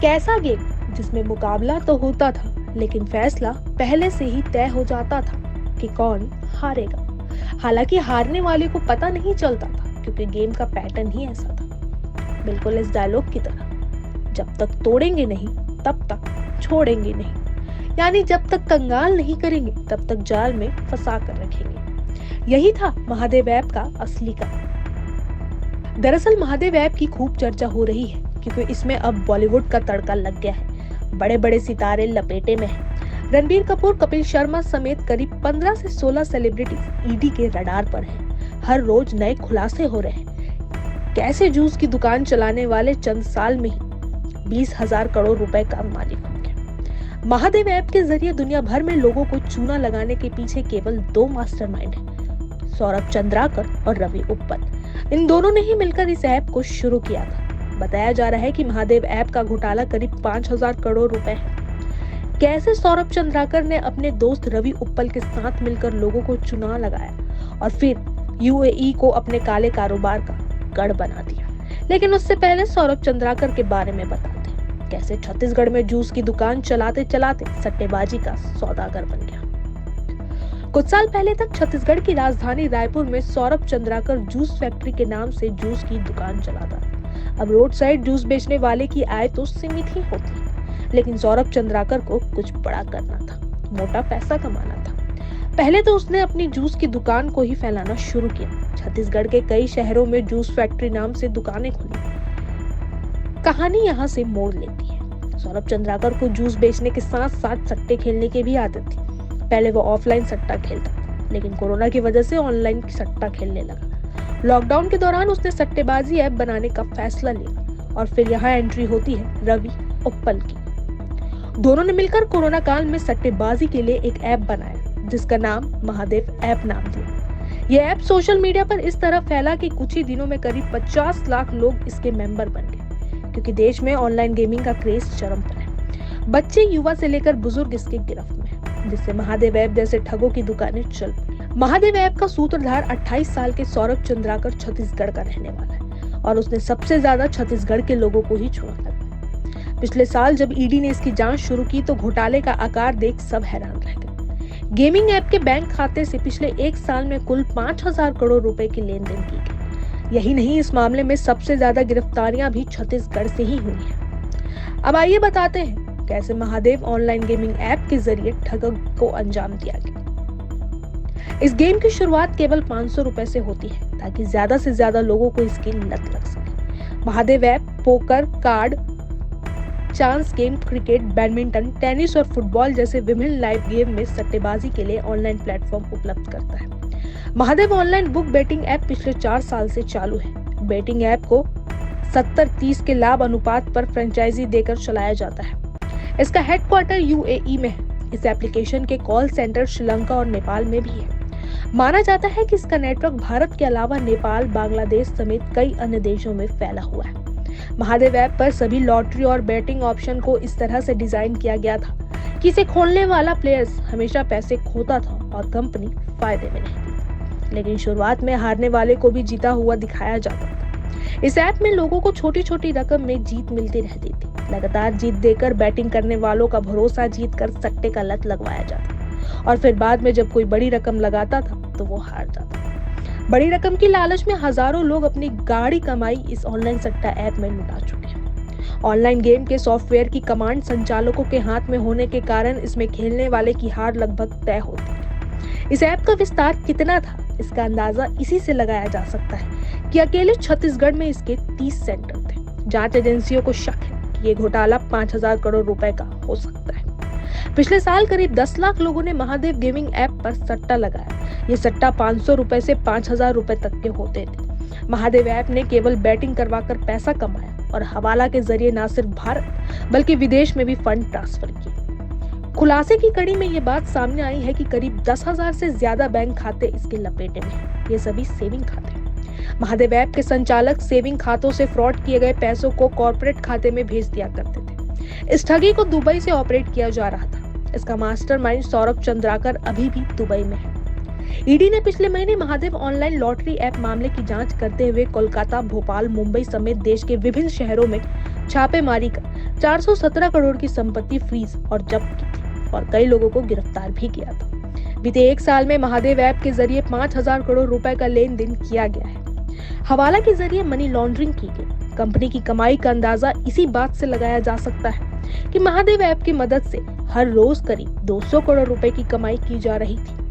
एक ऐसा गेम जिसमें मुकाबला तो होता था, लेकिन फैसला पहले से ही तय हो जाता था कि कौन हारेगा। हालांकि हारने वाले को पता नहीं चलता था, क्योंकि गेम का पैटर्न ही ऐसा था, बिल्कुल इस डायलॉग की तरह, जब तक तोड़ेंगे नहीं तब तक छोड़ेंगे नहीं। यानी जब तक कंगाल नहीं करेंगे तब तक जाल में फंसा कर रखेंगे। यही था महादेव ऐप का असली काम। दरअसल महादेव ऐप की खूब चर्चा हो रही है, क्योंकि इसमें अब बॉलीवुड का तड़का लग गया है। बड़े बड़े सितारे लपेटे में हैं। रणबीर कपूर, कपिल शर्मा समेत करीब 15 से 16 सेलिब्रिटीज ईडी के रडार पर हैं। हर रोज नए खुलासे हो रहे हैं। कैसे जूस की दुकान चलाने वाले चंद साल में ही 20,000 करोड़ रुपए का मालिक हो गया। महादेव ऐप के जरिए दुनिया भर में लोगों को चूना लगाने के पीछे केवल 2 मास्टरमाइंड हैं, सौरभ चंद्राकर और रवि उप्पल। इन दोनों ने ही मिलकर इस ऐप को शुरू किया था। बताया जा रहा है कि महादेव ऐप का घोटाला करीब 5,000 करोड़ रुपए है। कैसे सौरभ चंद्राकर ने अपने दोस्त रवि उप्पल के साथ मिलकर लोगों को चुना लगाया और फिर यूएई को अपने काले कारोबार का गढ़ बना दिया। लेकिन उससे पहले सौरभ चंद्राकर के बारे में बताते हैं, कैसे छत्तीसगढ़ में जूस की दुकान चलाते चलाते सट्टेबाजी का सौदागर बन गया। कुछ साल पहले तक छत्तीसगढ़ की राजधानी रायपुर में सौरभ चंद्राकर जूस फैक्ट्री के नाम से जूस की दुकान चलाता। अब रोड साइड जूस बेचने वाले की आय तो सीमित ही होती है, लेकिन सौरभ चंद्राकर को कुछ बड़ा करना था, मोटा पैसा कमाना था। पहले तो उसने अपनी जूस की दुकान को ही फैलाना शुरू किया। छत्तीसगढ़ के कई शहरों में जूस फैक्ट्री नाम से दुकानें खुली। कहानी यहाँ से मोड़ लेती है। सौरभ चंद्राकर को जूस बेचने के साथ साथ सट्टे खेलने की भी आदत थी। पहले वो ऑफलाइन सट्टा खेलता था, लेकिन कोरोना की वजह से ऑनलाइन सट्टा खेलने लगा। लॉकडाउन के दौरान उसने सट्टेबाजी ऐप बनाने का फैसला लिया और फिर यहाँ एंट्री होती है रवि उप्पल की। दोनों ने मिलकर कोरोना काल में सट्टेबाजी के लिए एक ऐप बनाया, जिसका नाम महादेव ऐप नाम दिया। यह ऐप सोशल मीडिया पर इस तरह फैला कि कुछ ही दिनों में करीब 50 लाख लोग इसके मेंबर बन गए, क्योंकि देश में ऑनलाइन गेमिंग का क्रेज चरम पर है। बच्चे, युवा से लेकर बुजुर्ग इसके गिरफ्त में है, जिससे महादेव ऐप जैसे ठगों की दुकानें चल पड़ी। महादेव ऐप का सूत्रधार 28 साल के सौरभ चंद्राकर छत्तीसगढ़ का रहने वाला है और उसने सबसे ज्यादा छत्तीसगढ़ के लोगों को ही चुना था। पिछले साल जब ईडी ने इसकी जांच शुरू की तो घोटाले का आकार देख सब हैरान रह गए। गेमिंग ऐप के बैंक खाते से पिछले 1 साल में कुल 5,000 करोड़ रुपए की लेन देन की गई। यही नहीं, इस मामले में सबसे ज्यादा गिरफ्तारियां भी छत्तीसगढ़ से ही हुई हैं। अब आइए बताते हैं कैसे महादेव ऑनलाइन गेमिंग ऐप के जरिए ठग को अंजाम दिया गया। इस गेम की शुरुआत केवल 500 रुपए से होती है, ताकि ज्यादा से ज्यादा लोगों को इसकी लत लग सके। Mahadev app poker, card, chance game, cricket, badminton, tennis और फुटबॉल जैसे विभिन्न लाइव गेम में सट्टेबाजी के लिए ऑनलाइन प्लेटफॉर्म उपलब्ध करता है। Mahadev online book betting app पिछले 4 साल से चालू है। बेटिंग ऐप को 70-30 के लाभ अनुपात पर फ्रेंचाइजी देकर चलाया जाता है। इसका हेडक्वार्टर यूएई में है। इस एप्लीकेशन के कॉल सेंटर श्रीलंका और नेपाल में भी है। माना जाता है कि इसका नेटवर्क भारत के अलावा नेपाल, बांग्लादेश समेत कई अन्य देशों में फैला हुआ है। महादेव ऐप पर सभी लॉटरी और बैटिंग ऑप्शन को इस तरह से डिजाइन किया गया था कि इसे खोलने वाला प्लेयर्स हमेशा पैसे खोता था और कंपनी फायदे में रहती। लेकिन शुरुआत में हारने वाले को भी जीता हुआ दिखाया जाता था। इस ऐप में लोगों को छोटी छोटी रकम में जीत मिलती रहती थी। लगातार जीत देकर बैटिंग करने वालों का भरोसा जीत कर सट्टे का लत लगवाया जाता और फिर बाद में जब कोई बड़ी रकम लगाता था तो वो हार जाता। बड़ी रकम की लालच में हजारों लोग अपनी गाढ़ी कमाई इस ऑनलाइन सट्टा ऐप में लुटा चुके हैं। ऑनलाइन गेम के सॉफ्टवेयर की कमांड संचालकों के हाथ में होने के कारण इसमें खेलने वाले की हार लगभग तय होती है। इस ऐप का विस्तार कितना था, इसका अंदाजा इसी से लगाया जा सकता है कि अकेले छत्तीसगढ़ में इसके 30 सेंटर थे। जांच एजेंसियों को शक है कि ये घोटाला 5,000 करोड़ रुपए का हो सकता है। पिछले साल करीब 10 लाख लोगों ने महादेव गेमिंग ऐप पर सट्टा लगाया। ये सट्टा 500 रुपए से 5,000 रुपए तक के होते थे। महादेव ऐप ने केवल बैटिंग करवाकर पैसा कमाया और हवाला के जरिए न सिर्फ भारत बल्कि विदेश में भी फंड ट्रांसफर किए। खुलासे की कड़ी में ये बात सामने आई है कि करीब 10,000 से ज्यादा बैंक खाते इसके लपेटे में हैं। ये सभी सेविंग खाते। महादेव ऐप के संचालक सेविंग खातों से फ्रॉड किए गए पैसों को कॉर्पोरेट खाते में भेज दिया करते थे। इस ठगी को दुबई से ऑपरेट किया जा रहा था। इसका मास्टरमाइंड सौरभ चंद्राकर अभी भी दुबई में है। ईडी ने पिछले महीने महादेव ऑनलाइन लॉटरी ऐप मामले की जांच करते हुए कोलकाता, भोपाल, मुंबई समेत देश के विभिन्न शहरों में छापेमारी कर 417 करोड़ की संपत्ति फ्रीज और जब्त की थी और कई लोगों को गिरफ्तार भी किया था। बीते 1 साल में महादेव ऐप के जरिए 5,000 करोड़ रुपए का लेन देन किया गया है। हवाला के जरिए मनी लॉन्ड्रिंग की गई। कंपनी की कमाई का अंदाजा इसी बात से लगाया जा सकता है कि महादेव ऐप की मदद से हर रोज करीब 200 करोड़ रुपए की कमाई की जा रही थी।